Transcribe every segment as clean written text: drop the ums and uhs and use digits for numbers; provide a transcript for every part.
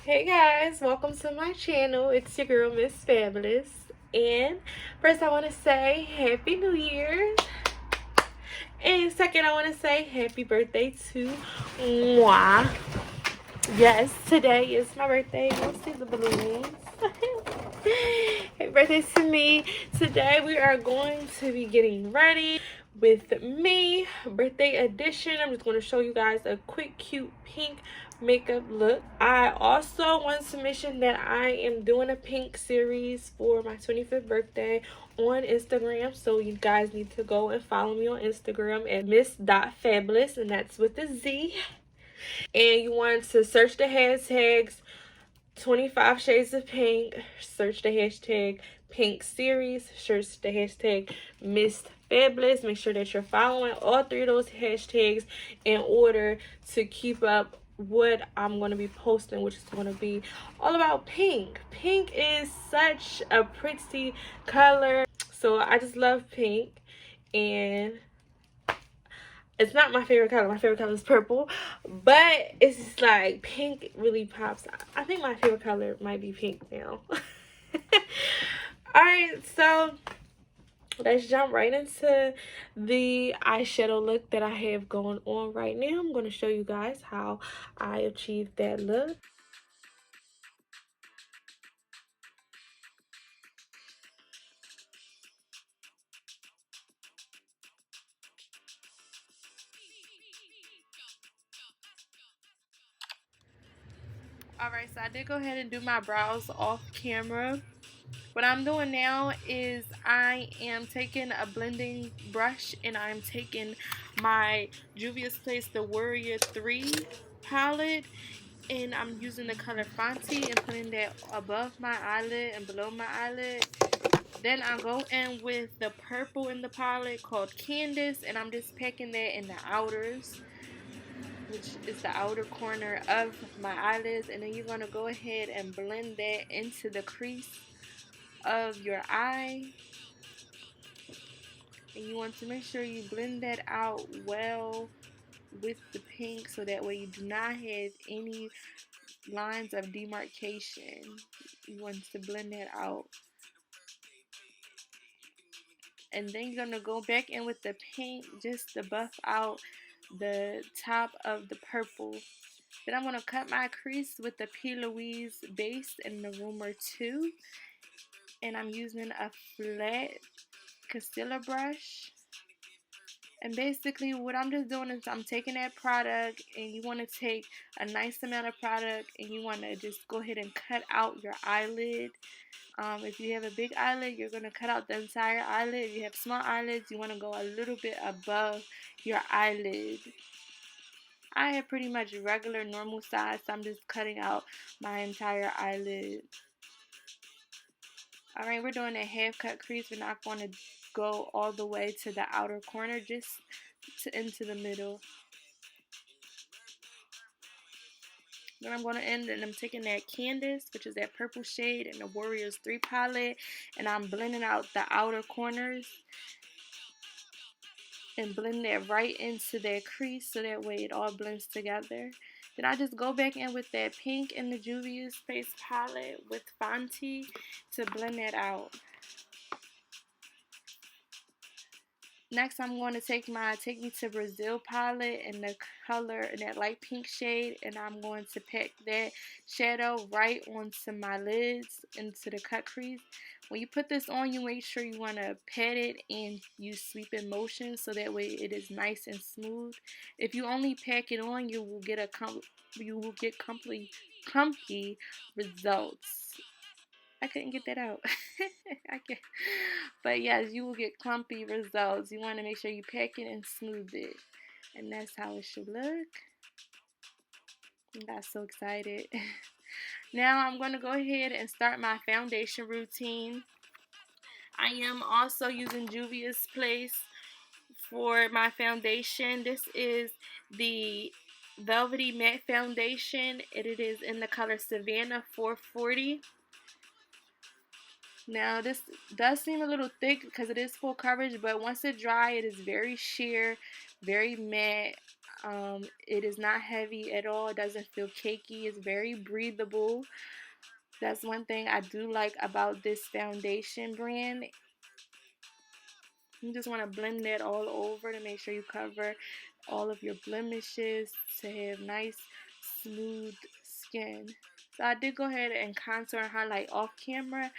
Hey guys, welcome to my channel. It's your girl Miss Fabulous. And first I want to say Happy New Year. And second I want to say happy birthday to moi. Yes, today is my birthday. You'll see the balloons. Happy birthday to me. Today we are going to be getting ready with me, birthday edition. I'm just going to show you guys a quick cute pink makeup look. I also want to mention that I am doing a pink series for my 25th birthday on Instagram, so you guys need to go and follow me on Instagram at miss.fabulous, and that's with a Z. And you want to search the hashtags 25 shades of pink, search the hashtag pink series, search the hashtag Miss Fabulous. Make sure that you're following all three of those hashtags in order to keep up what I'm going to be posting, which is going to be all about pink. Pink is such a pretty color, so I just love pink. And it's not my favorite color. My favorite color is purple, but it's just like pink really pops. I think my favorite color might be pink now. Alright, so let's jump right into the eyeshadow look that I have going on right now. I'm going to show you guys how I achieved that look. Alright, so I did go ahead and do my brows off camera. What I'm doing now is I am taking a blending brush and I'm taking my Juvia's Place the Warrior 3 palette, and I'm using the color Fanti and putting that above my eyelid and below my eyelid. Then I go in with the purple in the palette called Candace, and I'm just packing that in the outers, which is the outer corner of my eyelids. And then you're going to go ahead and blend that into the crease of your eye, and you want to make sure you blend that out well with the pink, so that way you do not have any lines of demarcation. You want to blend that out, and then you're gonna go back in with the pink just to buff out the top of the purple. Then I'm gonna cut my crease with the P.Louis base in the Rumor 2, and I'm using a flat concealer brush. And basically what I'm just doing is I'm taking that product, and you want to take a nice amount of product and you want to just go ahead and cut out your eyelid. If you have a big eyelid, you're going to cut out the entire eyelid. If you have small eyelids, you want to go a little bit above your eyelid. I have pretty much regular normal size, so I'm just cutting out my entire eyelid. Alright, we're doing a half cut crease. We're not going to go all the way to the outer corner, just into the middle. Then I'm going to end, and I'm taking that Candace, which is that purple shade, and the Warriors 3 palette, and I'm blending out the outer corners and blend that right into that crease, so that way it all blends together. Then I just go back in with that pink in the Juvia's Place palette with Fanti to blend that out. Next, I'm going to take my Take Me to Brazil palette in the color, in that light pink shade, and I'm going to pack that shadow right onto my lids, into the cut crease. When you put this on, you make sure you want to pat it and use sweeping motion, so that way it is nice and smooth. If you only pack it on, you will get clumpy results. I couldn't get that out. I can't. But yes, you will get clumpy results. You want to make sure you pack it and smooth it. And that's how it should look. I got so excited. Now I'm going to go ahead and start my foundation routine. I am also using Juvia's Place for my foundation. This is the Velvety Matte Foundation. It is in the color Savanah 440. Now this does seem a little thick because it is full coverage, but once it dries, it is very sheer, very matte. It is not heavy at all. It doesn't feel cakey. It's very breathable. That's one thing I do like about this foundation brand. You just want to blend that all over to make sure you cover all of your blemishes to have nice, smooth skin. So I did go ahead and contour and highlight off camera.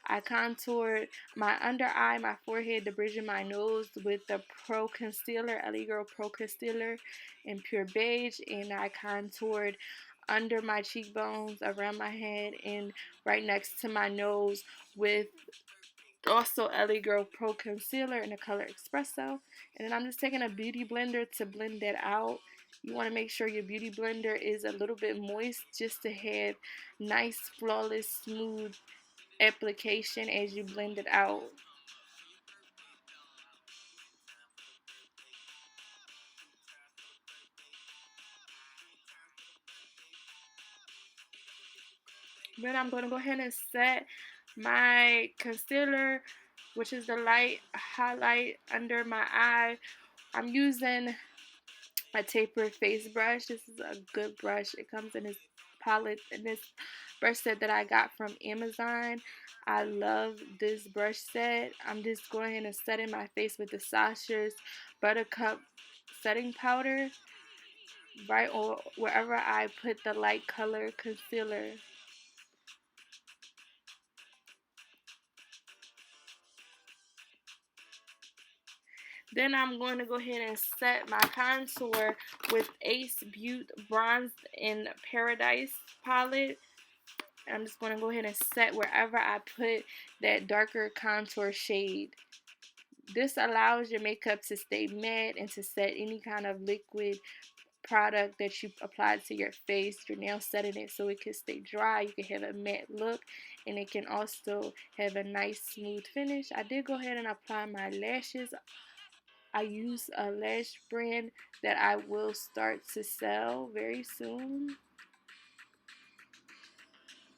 I contoured my under eye, my forehead, the bridge of my nose with the Pro Concealer, L.A Girl Pro Concealer in pure beige. And I contoured under my cheekbones, around my head, and right next to my nose with also L.A Girl Pro Concealer in the color Expresso. And then I'm just taking a beauty blender to blend that out. You want to make sure your beauty blender is a little bit moist just to have nice, flawless, smooth application as you blend it out. Then I'm going to go ahead and set my concealer, which is the light highlight under my eye. I'm using a tapered face brush. This is a good brush. It comes in this palette and this brush set that I got from Amazon. I love this brush set. I'm just going ahead and setting my face with the Sacha's Buttercup setting powder right or wherever I put the light color concealer. Then I'm going to go ahead and set my contour with Ace BeautE Bronze in Paridise palette. I'm just going to go ahead and set wherever I put that darker contour shade. This allows your makeup to stay matte and to set any kind of liquid product that you apply to your face. You're now setting it so it can stay dry. You can have a matte look and it can also have a nice smooth finish. I did go ahead and apply my lashes. I use a lash brand that I will start to sell very soon.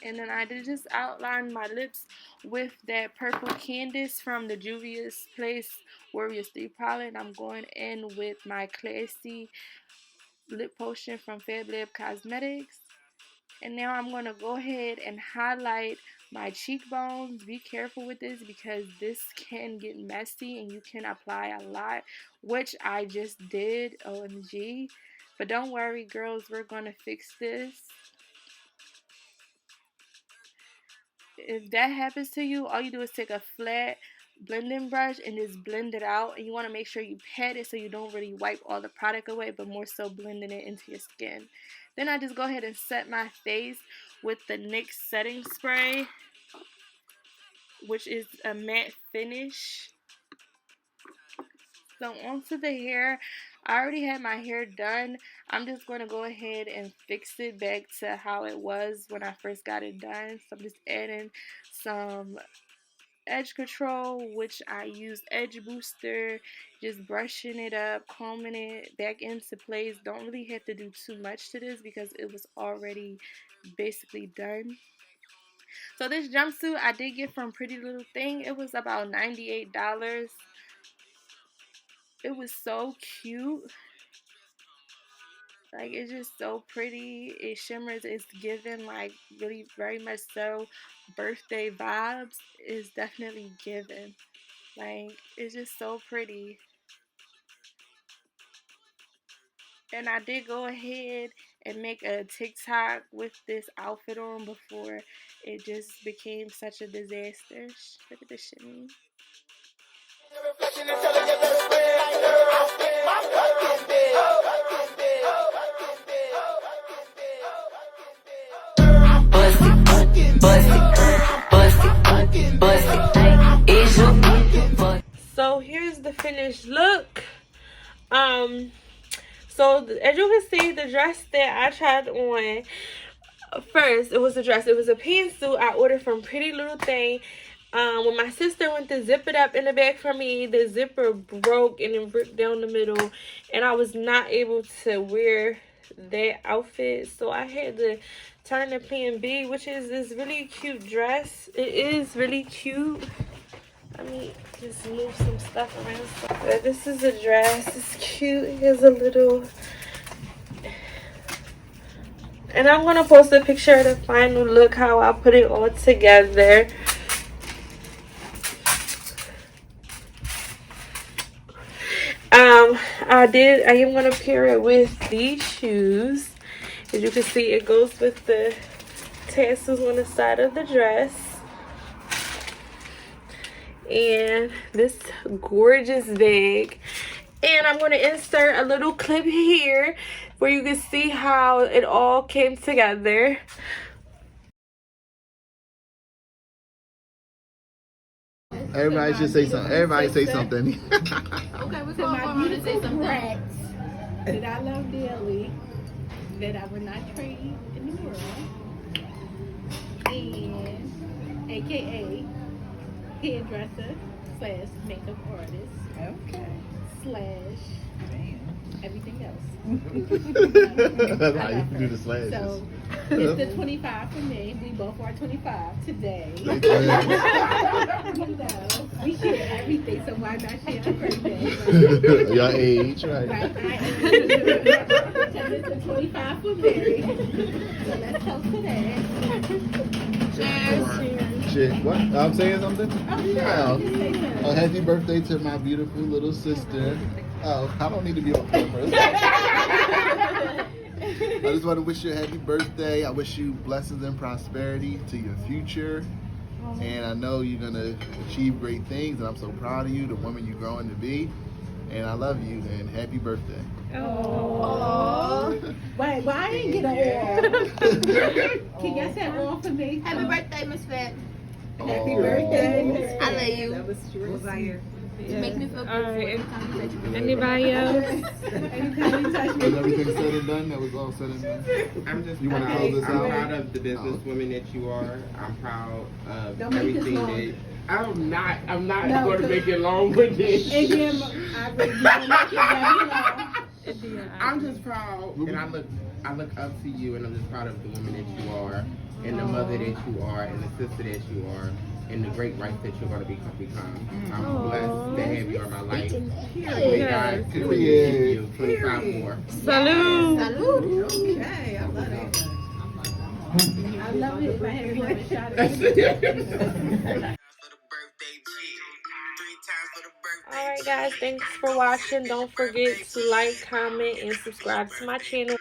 And then I did just outline my lips with that purple Candace from the Juvia's Place Warriors 3 palette. I'm going in with my Classy lip potion from Fab Lab Cosmetics. And now I'm going to go ahead and highlight my cheekbones. Be careful with this because this can get messy and you can apply a lot, which I just did, OMG. But don't worry, girls, we're going to fix this. If that happens to you, all you do is take a flat blending brush and just blend it out. And you want to make sure you pat it so you don't really wipe all the product away, but more so blending it into your skin. Then I just go ahead and set my face with the NYX setting spray, which is a matte finish. So onto the hair. I already had my hair done. I'm just going to go ahead and fix it back to how it was when I first got it done. So I'm just adding some edge control, which I use edge booster, just brushing it up, combing it back into place. Don't really have to do too much to this because it was already basically done. So this jumpsuit I did get from Pretty Little Thing. It was about $98. It was so cute. Like, it's just so pretty. It shimmers. It's given, like, really very much so birthday vibes. It's definitely given. Like, it's just so pretty. And I did go ahead and make a TikTok with this outfit on before it just became such a disaster. Look at this shimmy. So here's the finished look. So as you can see, the dress that I tried on first, it was a dress. It was a pantsuit I ordered from Pretty Little Thing. When my sister went to zip it up in the back for me, the zipper broke and it ripped down the middle, and I was not able to wear that outfit, so I had to turn to plan B, which is this really cute dress. It is really cute. Let me just move some stuff around. So this is a dress. It's cute. It has a little And I'm gonna post a picture of the final look, how I put it all together. I am gonna pair it with these shoes. As you can see, it goes with the tassels on the side of the dress. And this gorgeous bag. And I'm going to insert a little clip here where you can see how it all came together. Everybody should say something. Everybody say something. Okay, we're going to say some brats that I love dearly, that I would not trade in the world, and AKA hairdresser slash makeup artist. Okay. Slash everything else. That's how you do the slashes. So it's the 25 for me. We both are 25 today. You know, we share everything, so why not share our birthday? Your age, right? Right, I am. It's the 25 for Mary. So let's toast to that. Cheers. Shit, what? I'm saying something? Oh, Yeah. yeah. A happy birthday to my beautiful little sister. Oh, I don't need to be on camera. I just want to wish you a happy birthday. I wish you blessings and prosperity to your future. And I know you're going to achieve great things. And I'm so proud of you, the woman you're growing to be. And I love you. And happy birthday. Aww. Wait, why I didn't get an all? Can y'all say all for me? Happy birthday, Miss Fab. Happy birthday, Miss I love you. That was true. You make me feel good every time you touch me. Anybody else? Anytime you touch me. Was everything said and done? That was all said and done? I'm just You wanna close this I'm out? proud of the businesswoman that you are. I'm proud of Don't make this everything long. that I'm not No, going to cause- make it long with this. And then I really don't make it very long. I'm just proud and I look up to you and I'm just proud of the woman that you are and the mother that you are and the sister that you are and the great wife that you're going to become. I'm blessed to have you in my life. May God continue to give you 25 more. Salute. Okay, I love it. I love it if I had one shot at it. Alright guys, thanks for watching. Don't forget to like, comment, and subscribe to my channel.